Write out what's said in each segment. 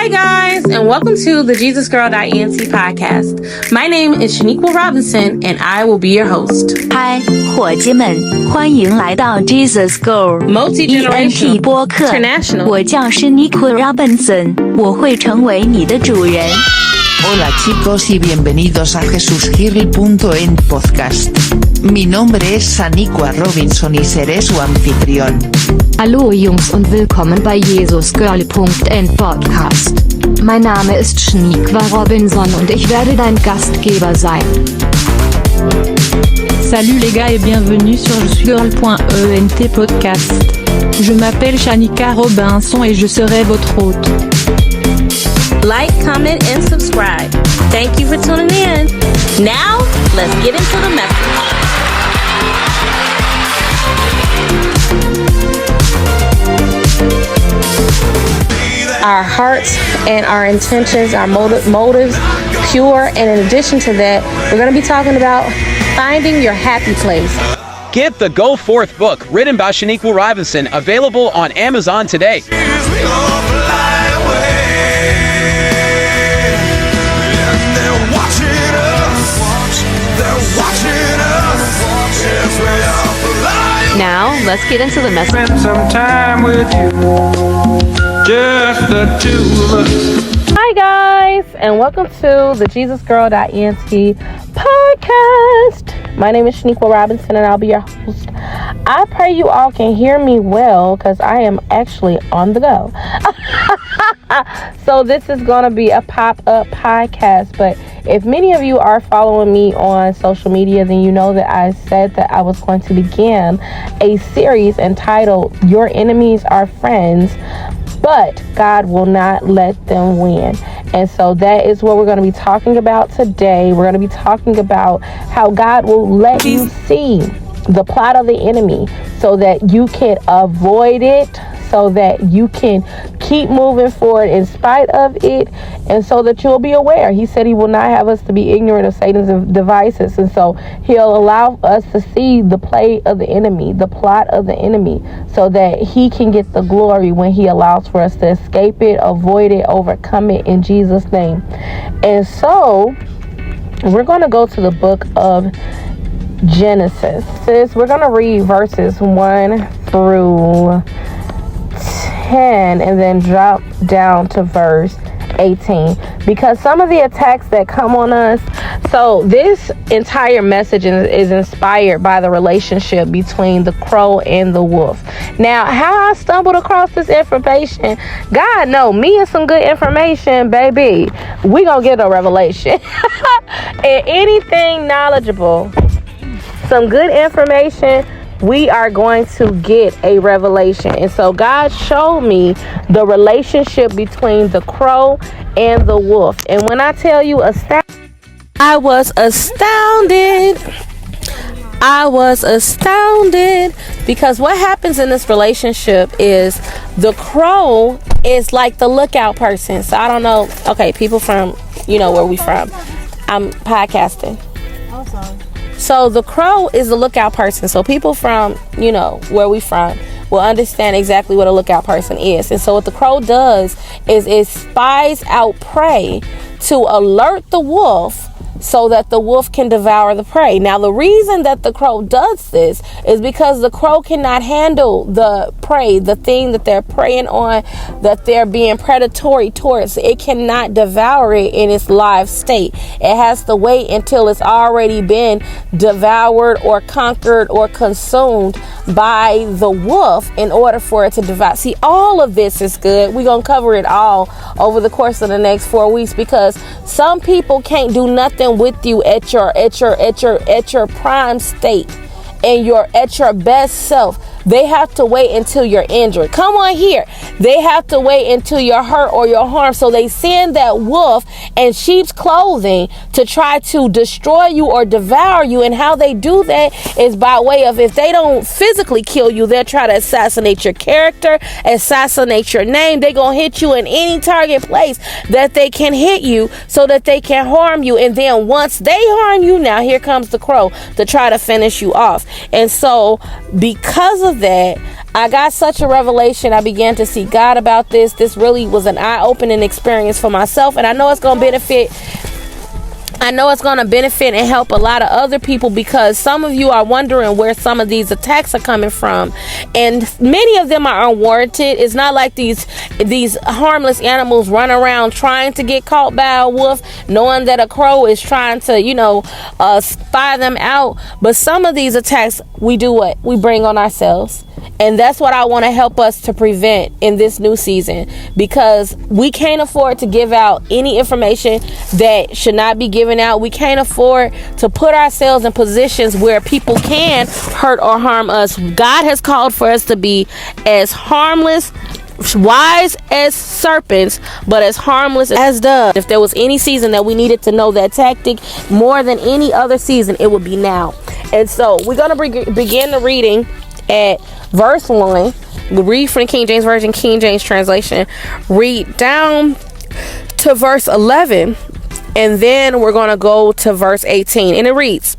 Hi guys, and welcome to the JESUSgirlENT podcast. My name is Shaniqua Robinson, and I will be your host. Hi, 伙计们，欢迎来到 JESUSgirlENT 播客。我叫 Shaniqua Robinson， 我会成为你的主人。Hola chicos y bienvenidos a JESUSgirlENT podcast. Mi nombre es Shaniqua Robinson y seré su anfitrión. Hallo Jungs und willkommen bei JESUSgirlENT Podcast. Mein Name ist Shaniqua Robinson und ich werde dein Gastgeber sein. Salut les gars et bienvenue sur JESUSgirl.ENT podcast. Je m'appelle Shaniqua Robinson et je serai votre hôte. Like, comment, and subscribe. Thank you for tuning in. Now, let's get into the message. Our hearts and our intentions, our motives, pure. And in addition to that, we're going to be talking about finding your happy place. Get the Go Forth book, written by Shaniqua Robinson, available on Amazon today. Now, let's get into the message. Spend some time with you, just the two of us. Hi guys, and welcome to the JESUSgirlENT podcast. My name is Shaniqua Robinson, and I'll be your host. I pray you all can hear me well, because I am actually on the go. So this is going to be a pop-up podcast, but if many of you are following me on social media, then you know that I said that I was going to begin a series entitled Your Enemies Are Friends, but God will not let them win. And so that is what we're going to be talking about today. We're going to be talking about how God will let you see the plot of the enemy so that you can avoid it, so that you can keep moving forward in spite of it, and so that you'll be aware. He said he will not have us to be ignorant of Satan's devices, and so he'll allow us to see the play of the enemy, the plot of the enemy, so that he can get the glory when he allows for us to escape it, avoid it, overcome it in Jesus' name. And so we're going to go to the book of Genesis. We're going to read verses 1 through 10 and then drop down to verse 18, because some of the attacks that come on us. So this entire message is inspired by the relationship between the crow and the wolf. Now, how I stumbled across this information, God know, me and some good information, baby, we gonna get a revelation. And anything knowledgeable, some good information, we are going to get a revelation. And so God showed me the relationship between the crow and the wolf. And when I tell you I was astounded. I was astounded because what happens in this relationship is the crow is like the lookout person. So I don't know. Okay, people from, where we from. I'm podcasting. Awesome. So the crow is the lookout person. So people from, where we from will understand exactly what a lookout person is. And so what the crow does is it spies out prey to alert the wolf so that the wolf can devour the prey. Now, the reason that the crow does this is because the crow cannot handle the prey, the thing that they're preying on, that they're being predatory towards. It cannot devour it in its live state. It has to wait until it's already been devoured or conquered or consumed by the wolf in order for it to devour. See, all of this is good. We're going to cover it all over the course of the next 4 weeks, because some people can't do nothing with you at your prime state and at your best self. They have to wait until you're injured. Come on here. They have to wait until you're hurt or you're harmed. So they send that wolf in sheep's clothing to try to destroy you or devour you. And how they do that is by way of, if they don't physically kill you, they'll try to assassinate your character, assassinate your name. They're going to hit you in any target place that they can hit you so that they can harm you. And then once they harm you, now here comes the crow to try to finish you off. And so because of of that, I got such a revelation. I began to see God about this. This really was an eye-opening experience for myself, and I know it's going to benefit and help a lot of other people, because some of you are wondering where some of these attacks are coming from, and many of them are unwarranted. It's not like these harmless animals run around trying to get caught by a wolf, knowing that a crow is trying to spy them out. But some of these attacks, we do what? We bring on ourselves. And that's what I want to help us to prevent in this new season, because we can't afford to give out any information that should not be given out. We can't afford to put ourselves in positions where people can hurt or harm us. God has called for us to be as harmless, wise as serpents, but as harmless as doves. If there was any season that we needed to know that tactic more than any other season, it would be now. And so we're going to begin the reading at verse 1. We read from the King James Version, King James translation. Read down to verse 11, and then we're going to go to verse 18, and it reads,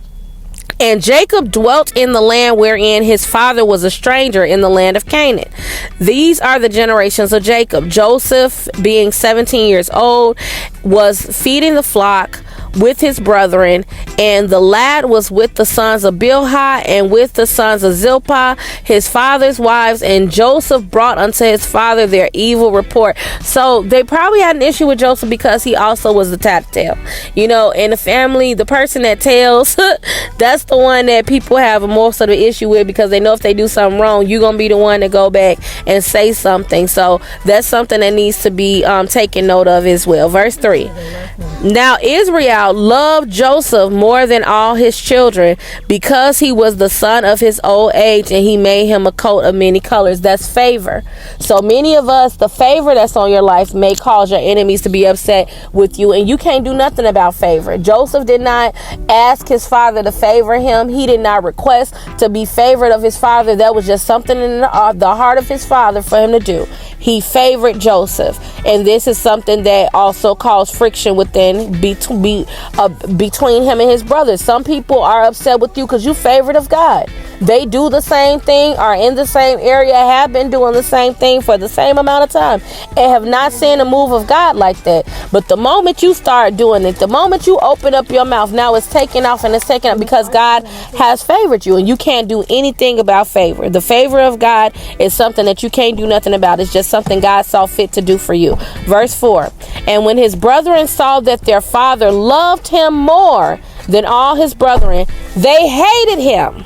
"And Jacob dwelt in the land wherein his father was a stranger, in the land of Canaan. These are the generations of Jacob. Joseph, being 17 years old, was feeding the flock with his brethren, and the lad was with the sons of Bilhah and with the sons of Zilpah, his father's wives, and Joseph brought unto his father their evil report." So they probably had an issue with Joseph because he also was the tattletale. In the family, the person that tells, that's the one that people have most of the issue with, because they know if they do something wrong, you're gonna be the one to go back and say something. So that's something that needs to be taken note of as well. Verse 3. "Now Israel loved Joseph more than all his children, because he was the son of his old age, and he made him a coat of many colors." That's favor. So many of us, the favor that's on your life may cause your enemies to be upset with you, and you can't do nothing about favor. Joseph did not ask his father to favor him. He did not request to be favored of his father. That was just something in the heart of his father for him to do. He favored Joseph, and this is something that also caused friction between him and his brothers. Some people are upset with you because you favored of God. They do the same thing, are in the same area, have been doing the same thing for the same amount of time, and have not seen a move of God like that. But the moment you start doing it, the moment you open up your mouth, now it's taking off, and it's taking up because God has favored you, and you can't do anything about favor. The favor of God is something that you can't do nothing about. It's just something God saw fit to do for you. Verse 4. "And when his brethren saw that their father loved him more than all his brethren, they hated him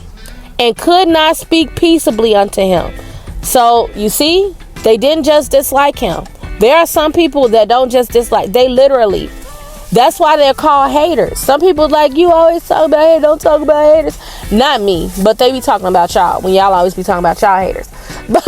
and could not speak peaceably unto him." So you see, they didn't just dislike him. There are some people that don't just dislike, they literally, that's why they're called haters. Some people like, you always talk about haters, don't talk about haters. Not me, but they be talking about y'all when y'all always be talking about y'all haters. But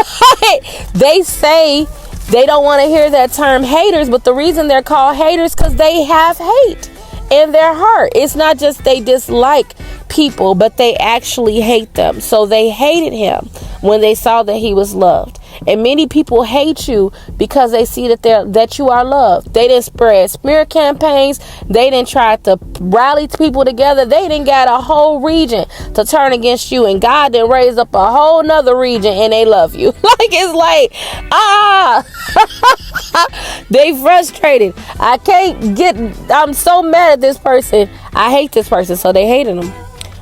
they say they don't want to hear that term haters, but the reason they're called haters because they have hate in their heart. It's not just they dislike people, but they actually hate them. So they hated him when they saw that he was loved. And many people hate you because they see that you are loved. They didn't spread smear campaigns. They didn't try to rally people together. They didn't got a whole region to turn against you, and God didn't raise up a whole nother region, and they love you. It's like they frustrated. I'm so mad at this person. I hate this person, so they hated him.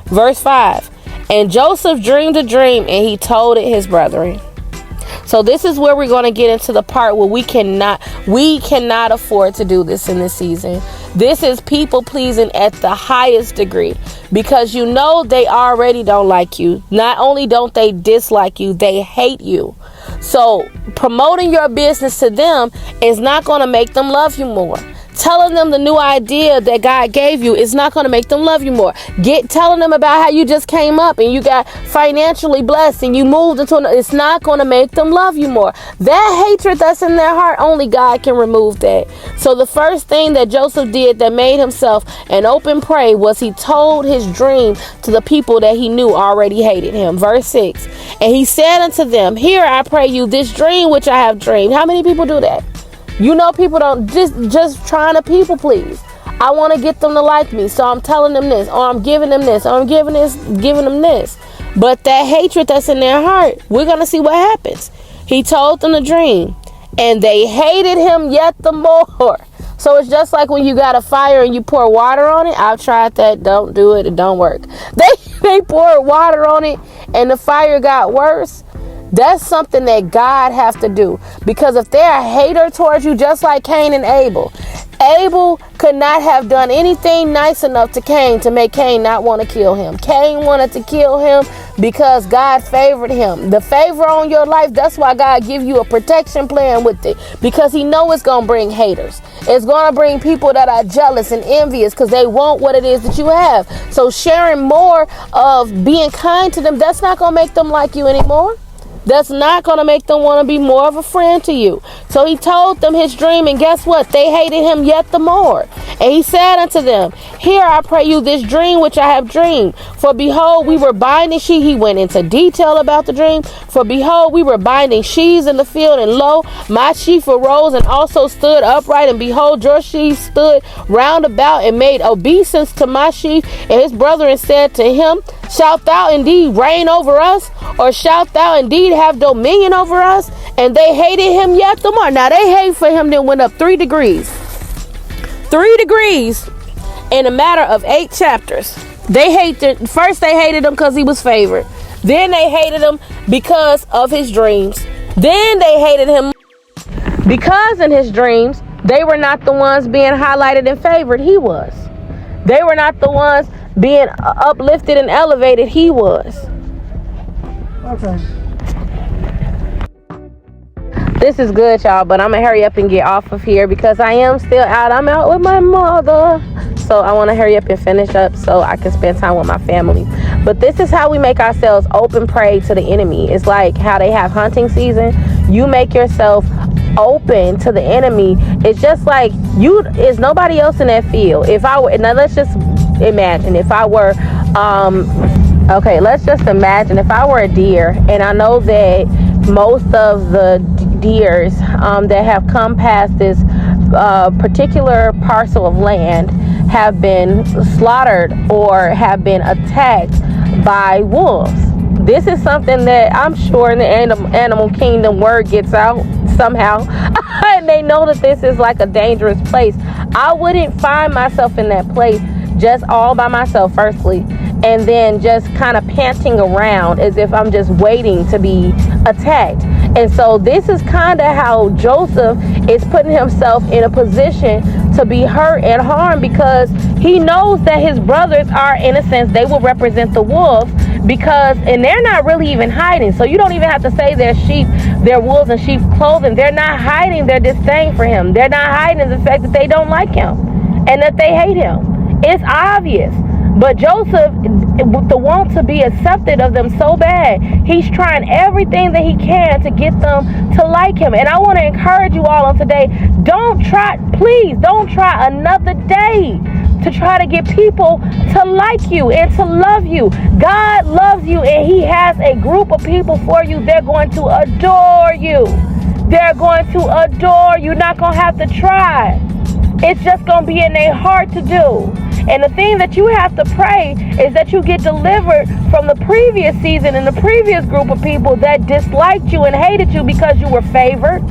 Verse 5. "And Joseph dreamed a dream, and he told it his brethren." So this is where we're going to get into the part where we cannot afford to do this in this season. This is people pleasing at the highest degree, because they already don't like you. Not only don't they dislike you, they hate you. So promoting your business to them is not going to make them love you more. Telling them the new idea that God gave you is not going to make them love you more. Telling them about how you just came up and you got financially blessed and you moved it's not going to make them love you more. That hatred that's in their heart, only God can remove that. So the first thing that Joseph did that made himself an open prey was he told his dream to the people that he knew already hated him. Verse 6. "And he said unto them, Hear, I pray you, this dream which I have dreamed." How many people do that? People don't just trying to people please. I want to get them to like me, so I'm telling them this, or I'm giving them this, or I'm giving them this. But that hatred that's in their heart, we're going to see what happens. He told them the dream, and they hated him yet the more. So it's just like when you got a fire and you pour water on it. I've tried that. Don't do it. It don't work. They poured water on it and the fire got worse. That's something that God has to do. Because if they're a hater towards you, just like Cain and Abel, Abel could not have done anything nice enough to Cain to make Cain not want to kill him. Cain wanted to kill him because God favored him. The favor on your life, that's why God give you a protection plan with it. Because he know it's going to bring haters. It's going to bring people that are jealous and envious because they want what it is that you have. So sharing more of being kind to them, that's not going to make them like you anymore. That's not going to make them want to be more of a friend to you. So he told them his dream, and guess what? They hated him yet the more. And he said unto them, Hear, I pray you, this dream which I have dreamed. For behold, we were binding sheaves. He went into detail about the dream. For behold, we were binding sheaves in the field, and lo, my sheaf arose and also stood upright. And behold, your sheaf stood round about and made obeisance to my sheaf. And his brethren said to him, Shalt thou indeed reign over us? Or shalt thou indeed have dominion over us? And they hated him yet the more. Now they hate for him then went up 3 degrees. 3 degrees in a matter of 8 chapters. They hated him because he was favored. Then they hated him because of his dreams. Then they hated him because in his dreams, they were not the ones being highlighted and favored. He was. They were not the ones being uplifted and elevated. He was. Okay. This is good, y'all, but I'm gonna hurry up and get off of here because I am still out. I'm out with my mother. So I want to hurry up and finish up so I can spend time with my family. But this is how we make ourselves open prey to the enemy. It's like how they have hunting season. You make yourself open to the enemy. It's just like is nobody else in that field. If I were, now let's just imagine if I were, let's just imagine if I were a deer, and I know that most of the deers that have come past this particular parcel of land have been slaughtered or have been attacked by wolves. This is something that I'm sure in the animal kingdom word gets out somehow. And they know that this is like a dangerous place. I wouldn't find myself in that place just all by myself, firstly, and then just kind of panting around as if I'm just waiting to be attacked. And so this is kind of how Joseph is putting himself in a position to be hurt and harmed, because he knows that his brothers are, in a sense, they will represent the wolves, and they're not really even hiding. So you don't even have to say they're wolves in sheep's clothing. They're not hiding their disdain for him. They're not hiding the fact that they don't like him and that they hate him. It's obvious. But Joseph, the want to be accepted of them so bad, he's trying everything that he can to get them to like him. And I want to encourage you all on today, please don't try another day to try to get people to like you and to love you. God loves you, and he has a group of people for you. They're going to adore you. They're going to adore you. You're not going to have to try. It's just going to be in their heart to do. And the thing that you have to pray is that you get delivered from the previous season and the previous group of people that disliked you and hated you because you were favored.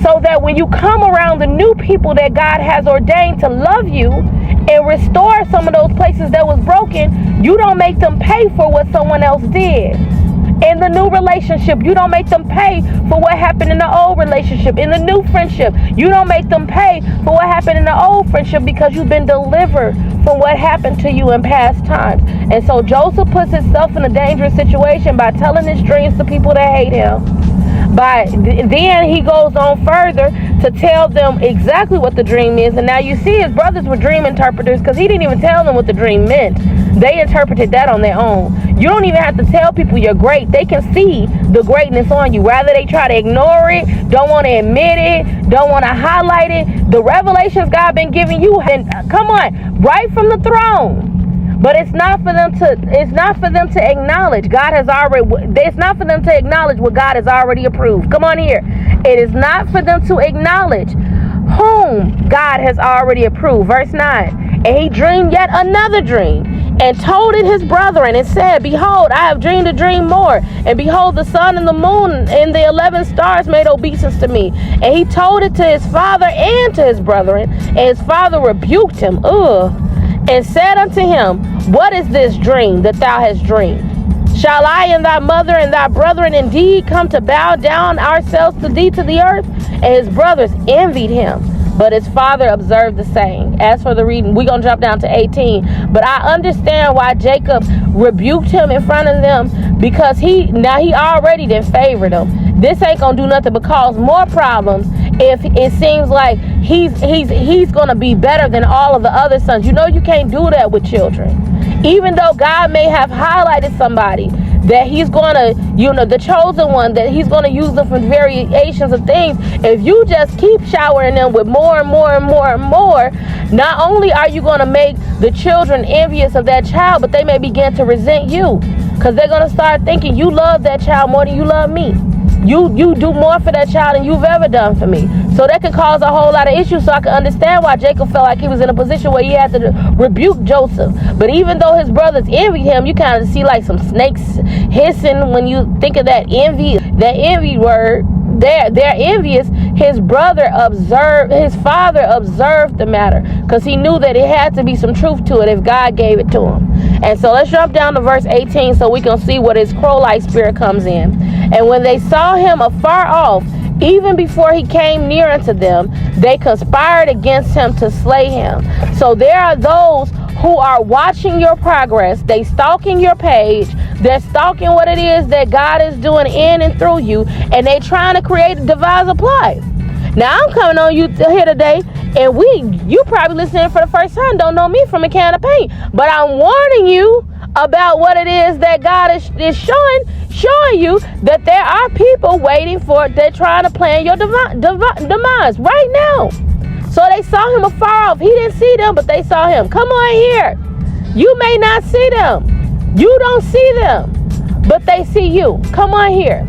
So that when you come around the new people that God has ordained to love you and restore some of those places that was broken, you don't make them pay for what someone else did. In the new relationship, you don't make them pay for what happened in the old relationship. In the new friendship, you don't make them pay for what happened in the old friendship, because you've been delivered from what happened to you in past times. And so Joseph puts himself in a dangerous situation by telling his dreams to people that hate him. Then he goes on further to tell them exactly what the dream is. And now you see his brothers were dream interpreters, because he didn't even tell them what the dream meant. They interpreted that on their own. You don't even have to tell people you're great. They can see the greatness on you. Rather they try to ignore it, don't want to admit it, don't want to highlight it. The revelations God been giving you, and come on, right from the throne. But it's not for them to acknowledge. It's not for them to acknowledge what God has already approved. Come on here. It is not for them to acknowledge whom God has already approved. Verse 9. And he dreamed yet another dream. and told it his brethren, and said, behold, I have dreamed a dream more, and behold, the sun and the moon and the 11 stars made obeisance to me. And he told it to his father and to his brethren, and his father rebuked him, and said unto him, what is this dream that thou hast dreamed? Shall I and thy mother and thy brethren indeed come to bow down ourselves to thee to the earth? And his brothers envied him, but his father observed the saying. As for the reading, we're going to drop down to 18. But I understand why Jacob rebuked him in front of them, because he already didn't favor them. This ain't going to do nothing but cause more problems if it seems like he's going to be better than all of the other sons. You know you can't do that with children. Even though God may have highlighted somebody that he's going to, the chosen one, that he's going to use them for variations of things, if you just keep showering them with more and more and more and more, not only are you going to make the children envious of that child, but they may begin to resent you, because they're going to start thinking you love that child more than you love me. You do more for that child than you've ever done for me. So that could cause a whole lot of issues. So I can understand why Jacob felt like he was in a position where he had to rebuke Joseph. But even though his brothers envied him, you kind of see like some snakes hissing when you think of that envy word. They're envious. His father observed the matter, because he knew that it had to be some truth to it if God gave it to him. And so let's jump down to verse 18 so we can see what his crow-like spirit comes in. And when they saw him afar off, even before he came near unto them, they conspired against him to slay him. So there are those who are watching your progress. They stalking your page. They're stalking what it is that God is doing in and through you, and they trying to devise a plot. Now I'm coming on you here today, and you probably listening for the first time don't know me from a can of paint, but I'm warning you about what it is that God is showing you, that there are people waiting for it. They're trying to plan your demise right now. So they saw him afar off. He didn't see them, but they saw him. Come on here. You may not see them. You don't see them, but they see you. Come on here.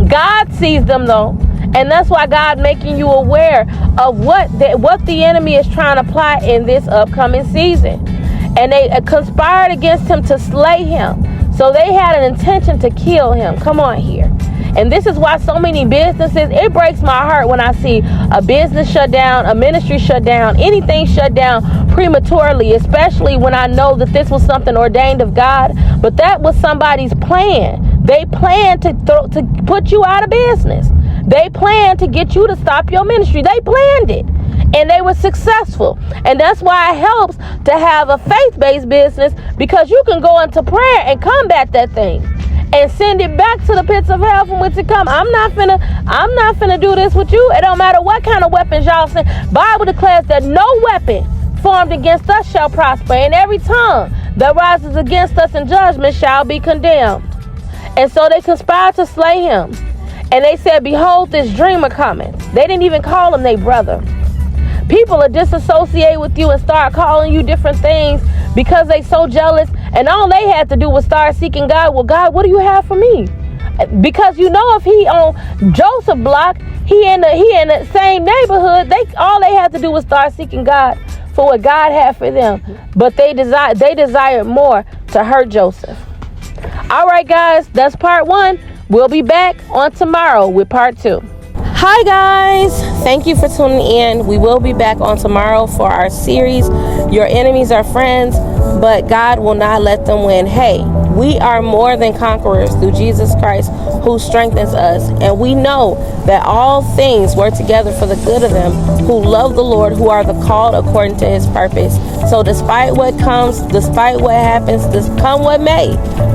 God sees them though. And that's why God making you aware of what the enemy is trying to plot in this upcoming season. And they conspired against him to slay him. So they had an intention to kill him. Come on here. And this is why so many businesses, it breaks my heart when I see a business shut down, a ministry shut down, anything shut down prematurely, especially when I know that this was something ordained of God. But that was somebody's plan. They planned to put you out of business. They planned to get you to stop your ministry. They planned it. And they were successful. And that's why it helps to have a faith-based business, because you can go into prayer and combat that thing and send it back to the pits of hell from which it come. I'm not finna do this with you. It don't matter what kind of weapons y'all send. Bible declares that no weapon formed against us shall prosper, and every tongue that rises against us in judgment shall be condemned. And so they conspired to slay him. And they said, behold, this dreamer cometh. They didn't even call him their brother. People will disassociate with you and start calling you different things because they so jealous. And all they had to do was start seeking God. Well, God, what do you have for me? Because if he on Joseph block, he in the same neighborhood, all they had to do was start seeking God for what God had for them. But they desired more to hurt Joseph. All right, guys, that's part 1. We'll be back on tomorrow with part 2. Hi guys, thank you for tuning in. We will be back on tomorrow for our series, Your Enemies Are Friends, but God will not let them win. Hey, we are more than conquerors through Jesus Christ who strengthens us. And we know that all things work together for the good of them who love the Lord, who are the called according to his purpose. So despite what comes, despite what happens, come what may,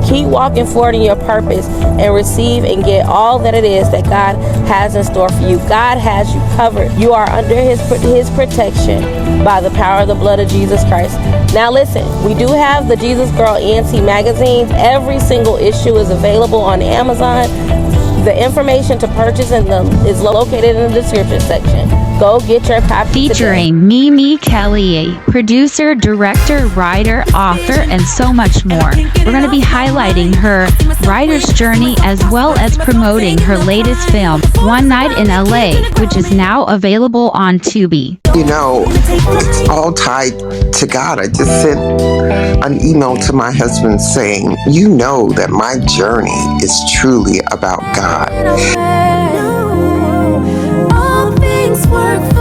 keep walking forward in your purpose and receive and get all that it is that God has in store for you. God has you covered. You are under his protection by the power of the blood of Jesus Christ. Now listen, we do have the Jesus Girl ENT magazines. Every single issue is available on Amazon. The information to purchase them is located in the description section. Go get your copy Featuring Mimi Kelly, producer, director, writer, author, and so much more. We're going to be highlighting her writer's journey as well as promoting her latest film, One Night in LA, which is now available on Tubi. You know, it's all tied to God. I just sent an email to my husband saying, you know that my journey is truly about God. All things work for